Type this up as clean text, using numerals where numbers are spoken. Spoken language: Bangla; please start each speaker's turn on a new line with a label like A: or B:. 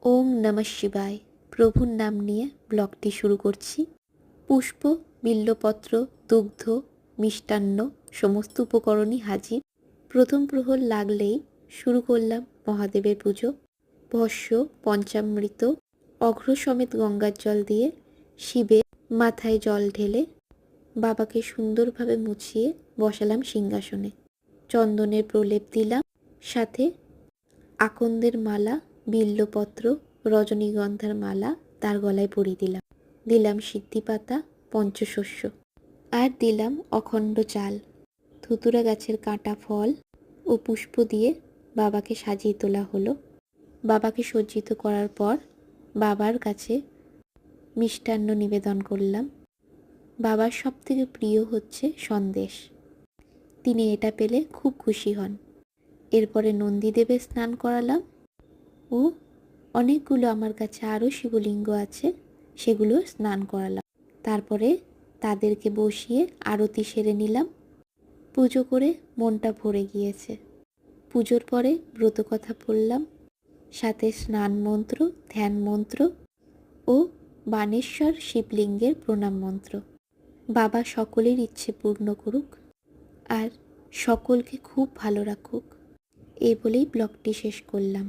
A: ওম নমঃ শিবায়। প্রভুর নাম নিয়ে ব্লগটি শুরু করছি। পুষ্প, বিল্বপত্র, দুগ্ধ, মিষ্টান্ন সমস্ত উপকরণই হাজির। প্রথম প্রহর লাগলেই শুরু করলাম মহাদেবের পুজো। ভস্য, পঞ্চামৃত, অঘ্র সমেত গঙ্গার জল দিয়ে শিবের মাথায় জল ঢেলে বাবাকে সুন্দরভাবে মুছিয়ে বসালাম সিংহাসনে। চন্দনের প্রলেপ দিলাম, সাথে আকন্দের মালা, বিল্বপত্র, রজনীগন্ধার মালা তার গলায় পরিয়ে দিলাম। দিলাম সিদ্ধি পাতা, পঞ্চশস্য, আর দিলাম অখণ্ড চাল। ধুতুরা গাছের কাঁটা ফল ও পুষ্প দিয়ে বাবাকে সাজিয়ে তোলা হলো। বাবাকে সজ্জিত করার পর বাবার কাছে মিষ্টান্ন নিবেদন করলাম। বাবার সবথেকে প্রিয় হচ্ছে সন্দেশ। তিনি এটা পেলে খুব খুশি হন। এরপরে নন্দীদেবের স্নান করালাম ও অনেকগুলো আমার কাছে আরও শিবলিঙ্গ আছে, সেগুলো স্নান করালাম। তারপরে তাদেরকে বসিয়ে আরতি সেরে নিলাম। পুজো করে মনটা ভরে গিয়েছে। পুজোর পরে ব্রতকথা পড়লাম, সাথে স্নান মন্ত্র, ধ্যান মন্ত্র ও বাণেশ্বর শিবলিঙ্গের প্রণাম মন্ত্র। বাবা সকলের ইচ্ছে পূর্ণ করুক আর সকলকে খুব ভালো রাখুক, এই বলেই ব্লগটি শেষ করলাম।